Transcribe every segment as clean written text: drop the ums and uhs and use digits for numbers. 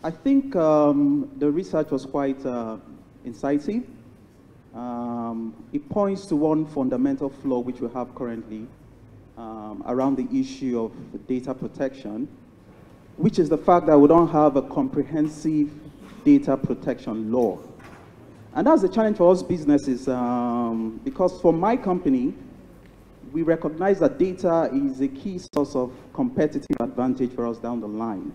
I think the research was quite incisive. It points to one fundamental flaw which we have currently around the issue of data protection, which is the fact that we don't have a comprehensive data protection law. And that's a challenge for us businesses, because for my company, we recognize that data is a key source of competitive advantage for us down the line.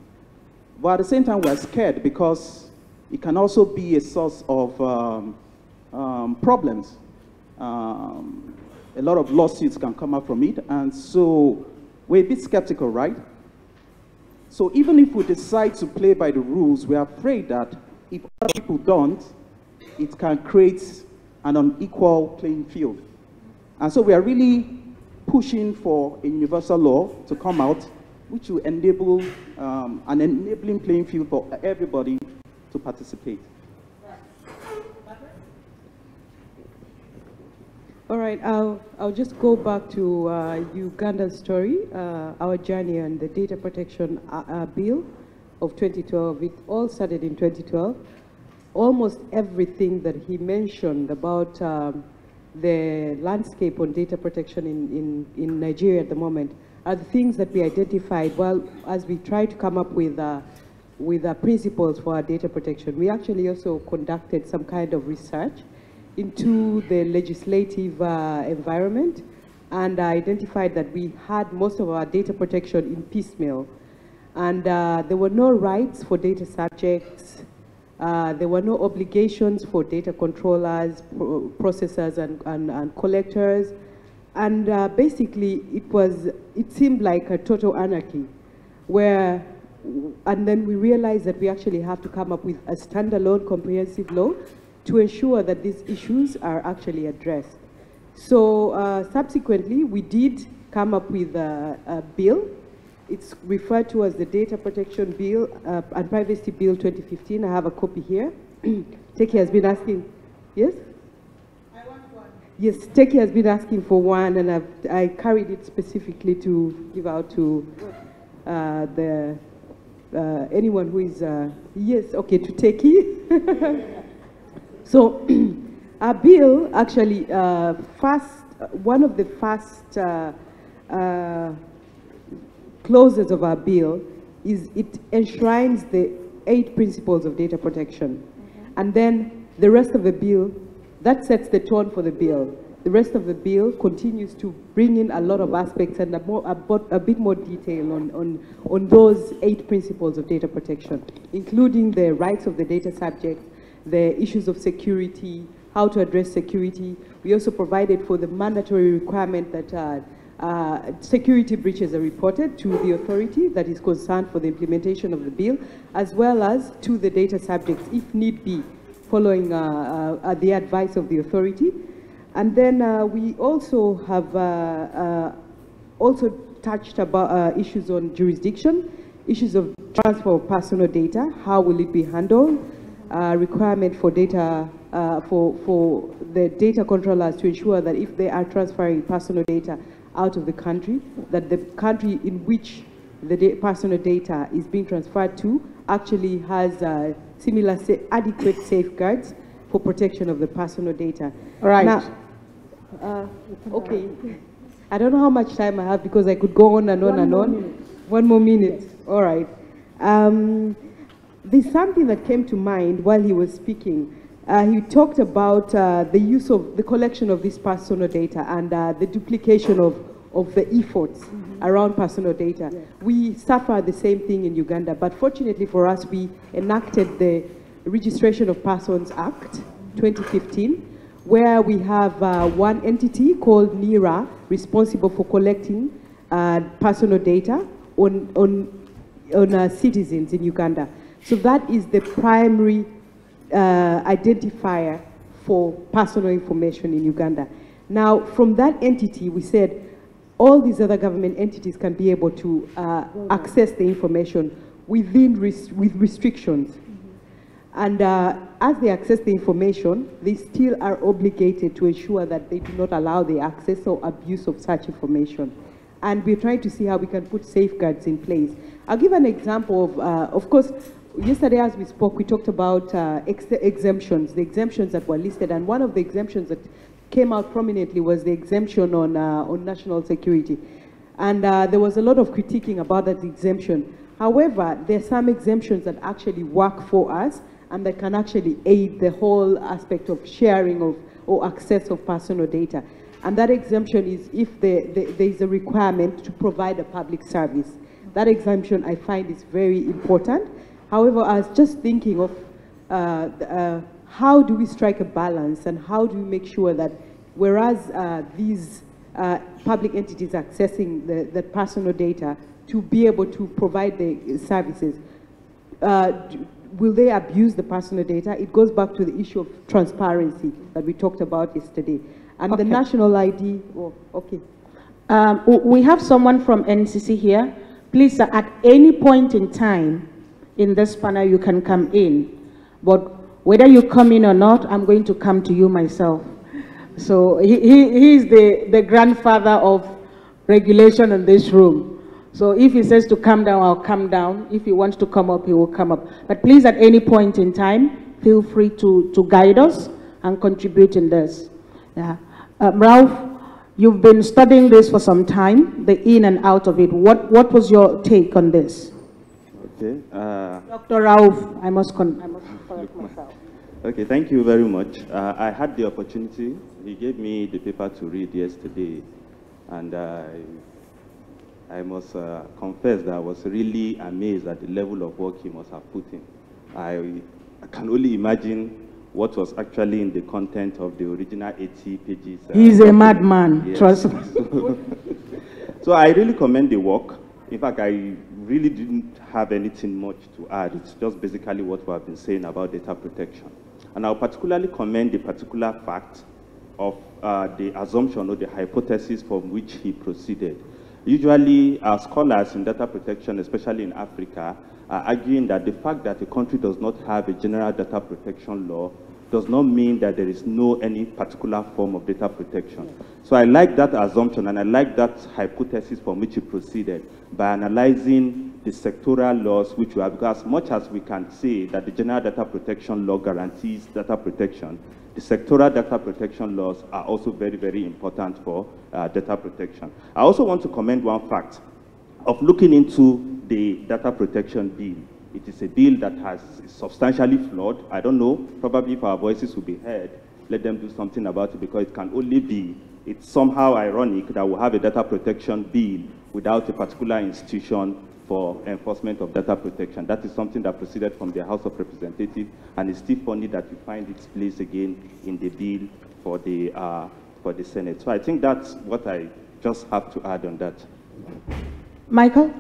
But at the same time, we're scared because it can also be a source of problems. A lot of lawsuits can come out from it, and so we're a bit skeptical, right? So even if we decide to play by the rules, we're afraid that if other people don't, it can create an unequal playing field. And so we are really pushing for a universal law to come out, which will enable an enabling playing field for everybody to participate. All right, I'll just go back to Uganda's story, our journey on the data protection bill of 2012. It all started in 2012. Almost everything that he mentioned about the landscape on data protection in Nigeria at the moment are the things that we identified while as we try to come up with principles for our data protection. We actually also conducted some kind of research into the legislative environment and identified that we had most of our data protection in piecemeal. And there were no rights for data subjects. There were no obligations for data controllers, processors, and collectors. And basically, it seemed like a total anarchy, and then we realized that we actually have to come up with a standalone comprehensive law to ensure that these issues are actually addressed. So subsequently, we did come up with a bill. It's referred to as the Data Protection Bill and Privacy Bill 2015. I have a copy here. Teki has been asking, yes? I want one. Yes, Teki has been asking for one, and I carried it specifically to give out to anyone who is, yes, okay, to Teki. So our bill actually, one of the first clauses of our bill is it enshrines the 8 principles of data protection. And then the rest of the bill, that sets the tone for the bill. The rest of the bill continues to bring in a lot of aspects and a bit more detail on those 8 principles of data protection, including the rights of the data subject, the issues of security, how to address security. We also provided for the mandatory requirement that security breaches are reported to the authority that is concerned for the implementation of the bill, as well as to the data subjects, if need be, following the advice of the authority. And then we also have also touched about issues on jurisdiction, issues of transfer of personal data, how will it be handled, requirement for data, for the data controllers to ensure that if they are transferring personal data out of the country, that the country in which the personal data is being transferred to actually has similar adequate safeguards for protection of the personal data. All right. Now, okay. I don't know how much time I have because I could go on and on and on. One more minute. Yes. All right. There's something that came to mind while he was speaking. He talked about the use of the collection of this personal data and the duplication of the efforts around personal data. Yes. We suffer the same thing in Uganda, but fortunately for us, we enacted the Registration of Persons Act 2015, where we have one entity called NIRA responsible for collecting personal data on citizens in Uganda. So that is the primary identifier for personal information in Uganda. Now, from that entity, we said all these other government entities can be able to access the information with restrictions. And as they access the information, they still are obligated to ensure that they do not allow the access or abuse of such information. And we're trying to see how we can put safeguards in place. I'll give an example of course, yesterday as we spoke, we talked about exemptions, the exemptions that were listed, and one of the exemptions that came out prominently was the exemption on national security. And there was a lot of critiquing about that exemption. However, there are some exemptions that actually work for us and that can actually aid the whole aspect of sharing of or access of personal data. And that exemption is if there is a requirement to provide a public service. That exemption I find is very important. However, I was just thinking of how do we strike a balance and how do we make sure that whereas these public entities accessing the personal data to be able to provide the services, will they abuse the personal data? It goes back to the issue of transparency that we talked about yesterday. And the national ID, okay. We have someone from NCC here. Please, at any point in time in this panel, you can come in. But whether you come in or not, I'm going to come to you myself. So he is the grandfather of regulation in this room. So if he says to come down, I'll come down. If he wants to come up, he will come up. But please, at any point in time, feel free to guide us and contribute in this. Yeah. Ralph, you've been studying this for some time, the in and out of it. What was your take on this? Okay. Dr. Ralph, I must correct myself. Okay, thank you very much. I had the opportunity. He gave me the paper to read yesterday, and I must confess that I was really amazed at the level of work he must have put in. I can only imagine what was actually in the content of the original 80 pages. He's a madman, yes. Trust me. So I really commend the work. In fact, I really didn't have anything much to add. It's just basically what we have been saying about data protection. And I'll particularly commend the particular fact of the assumption or the hypothesis from which he proceeded. Usually, our scholars in data protection, especially in Africa, are arguing that the fact that a country does not have a general data protection law does not mean that there is no any particular form of data protection. So I like that assumption and I like that hypothesis from which he proceeded by analyzing the sectoral laws which we have, because as much as we can say that the general data protection law guarantees data protection, the sectoral data protection laws are also very, very important for data protection. I also want to commend one fact of looking into the data protection bill. It is a bill that is substantially flawed. I don't know, probably if our voices will be heard, let them do something about it, because it can only be, it's somehow ironic that we'll have a data protection bill without a particular institution for enforcement of data protection. That is something that proceeded from the House of Representatives, and it's still funny that you find its place again in the bill for the Senate. So I think that's what I just have to add on that. Michael?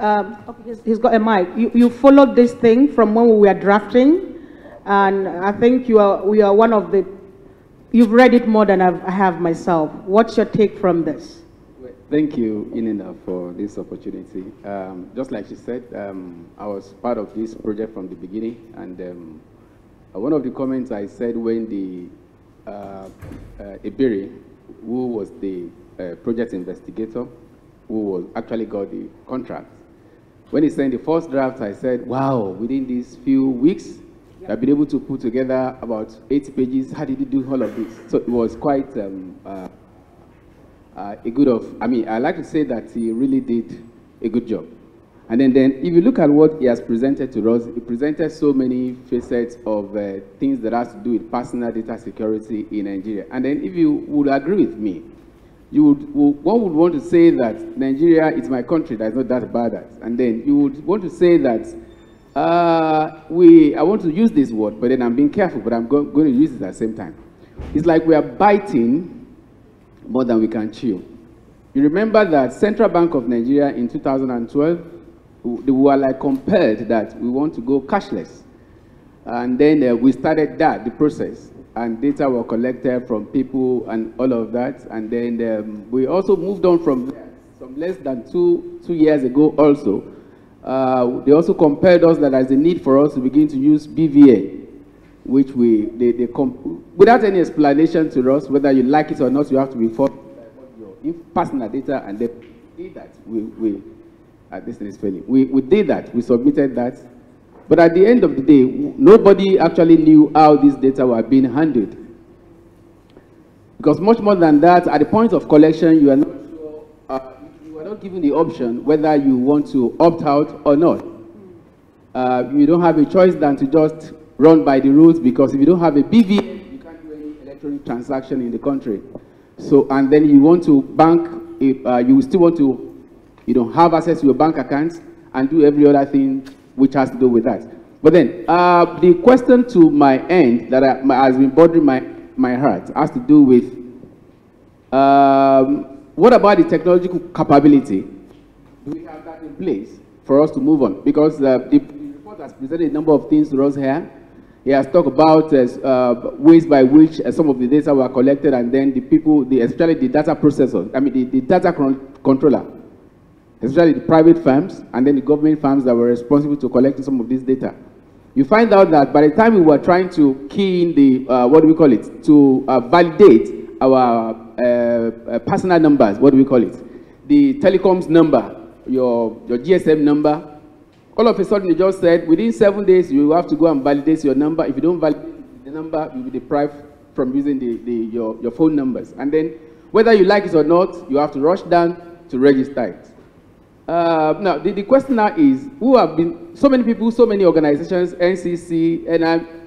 Okay, he's got a mic. You followed this thing from when we were drafting, and I think we are one of the, you've read it more than I have myself. What's your take from this? Thank you, Inina, for this opportunity. Just like she said, I was part of this project from the beginning, and one of the comments I said when the Iberi, who was the project investigator, who actually got the contract, when he sent the first draft, I said, wow, within these few weeks, I've been able to put together about 80 pages. How did he do all of this? So it was quite a good I like to say that he really did a good job. And then if you look at what he has presented to us, he presented so many facets of things that has to do with personal data security in Nigeria. And then if you would agree with me, one would want to say that Nigeria is my country that is not that bad at. And then you would want to say that I want to use this word, but then I'm being careful, but I'm going to use it at the same time. It's like we are biting more than we can chew. You remember that Central Bank of Nigeria in 2012, they were like compelled that we want to go cashless. And then we started the process. And data were collected from people and all of that. And then we also moved on from there. Some less than two years ago also. They also compelled us that there's a need for us to begin to use BVA, which without any explanation to us, whether you like it or not, you have to report your personal data, and they did that. This thing is failing. We did that. We submitted that. But at the end of the day, nobody actually knew how these data were being handled. Because much more than that, at the point of collection, you are not sure, you are not given the option whether you want to opt out or not. You don't have a choice than to just run by the rules, because if you don't have a BVN, you can't do any electronic transaction in the country. So, and then you want to bank, you still want to, you don't have access to your bank accounts and do every other thing which has to do with that. But then, the question to my end that has been bothering my heart has to do with, what about the technological capability? Do we have that in place for us to move on? Because the report has presented a number of things to us here. He has talked about ways by which some of the data were collected, and then the people, especially the data processors, I mean the data controller, especially the private firms, and then the government firms that were responsible to collecting some of this data. You find out that by the time we were trying to key in the, what do we call it, to validate our personal numbers, what do we call it, the telecoms number, your GSM number, all of a sudden you just said, within 7 days you have to go and validate your number. If you don't validate the number, you'll be deprived from using your phone numbers. And then, whether you like it or not, you have to rush down to register it. Now, the question now is, who have been, so many people, so many organizations, NCC,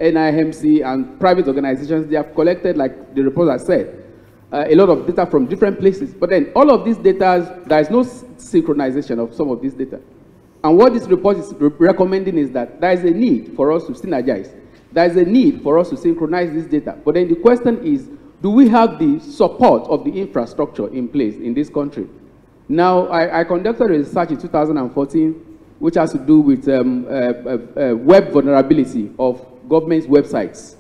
NIMC, and private organizations, they have collected, like the report has said, a lot of data from different places. But then, all of these data, there is no synchronization of some of this data. And what this report is recommending is that there is a need for us to synergize. There is a need for us to synchronize this data. But then the question is, do we have the support of the infrastructure in place in this country? Now, I conducted a research in 2014, which has to do with web vulnerability of government websites.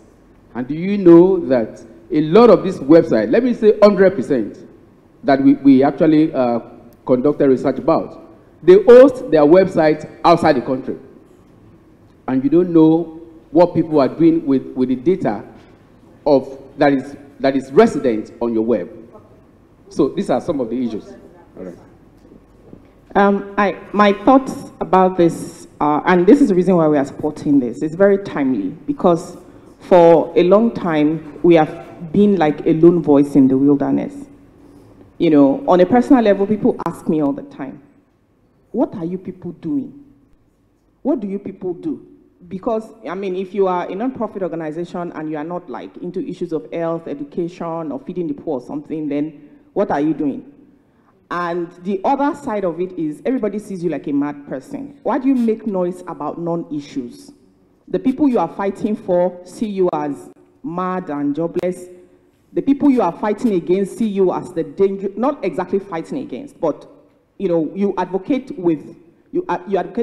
And do you know that a lot of these websites, let me say 100%, that we actually conducted research about, they host their websites outside the country. And you don't know what people are doing with the data that is resident on your web. So these are some of the issues. All right. My thoughts about this, and this is the reason why we are supporting this, it's very timely, because for a long time, we have been like a lone voice in the wilderness. You know, on a personal level, people ask me all the time, what are you people doing? What do you people do? Because, I mean, if you are a non-profit organization and you are not like into issues of health, education, or feeding the poor or something, then what are you doing? And the other side of it is everybody sees you like a mad person. Why do you make noise about non-issues? The people you are fighting for see you as mad and jobless. The people you are fighting against see you as the danger, not exactly fighting against, but you know, you advocate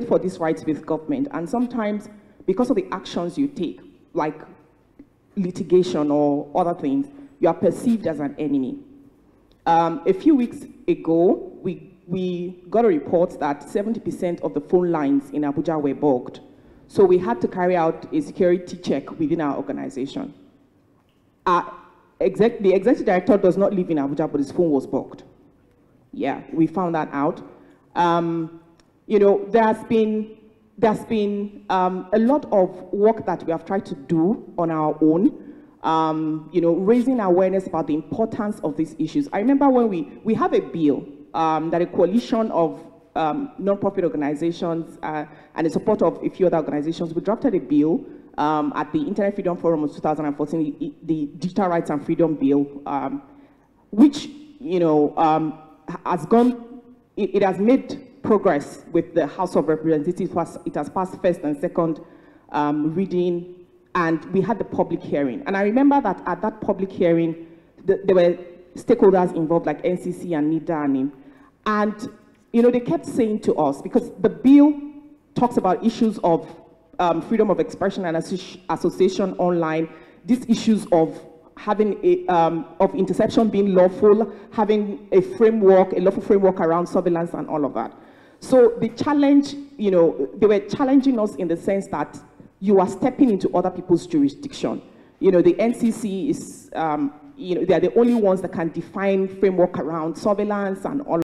for these rights with government, and sometimes because of the actions you take, like litigation or other things, you are perceived as an enemy. A few weeks ago, we got a report that 70% of the phone lines in Abuja were bugged. So we had to carry out a security check within our organization. The executive director does not live in Abuja, but his phone was bugged. Yeah, we found that out. You know, there's been a lot of work that we have tried to do on our own, you know, raising awareness about the importance of these issues. I remember when we have a bill that a coalition of non-profit organizations and the support of a few other organizations, we drafted a bill at the Internet Freedom Forum of 2014, the Digital Rights and Freedom Bill, which, you know, it has made progress with the House of Representatives. It has passed first and second reading, and we had the public hearing. And I remember that at that public hearing, there were stakeholders involved like NCC and NIDA and you know, they kept saying to us, because the bill talks about issues of freedom of expression and association online, these issues of having of interception being lawful, having a framework, a lawful framework around surveillance and all of that. So the challenge, you know, they were challenging us in the sense that you are stepping into other people's jurisdiction. You know, the NCC is, you know, they are the only ones that can define framework around surveillance and all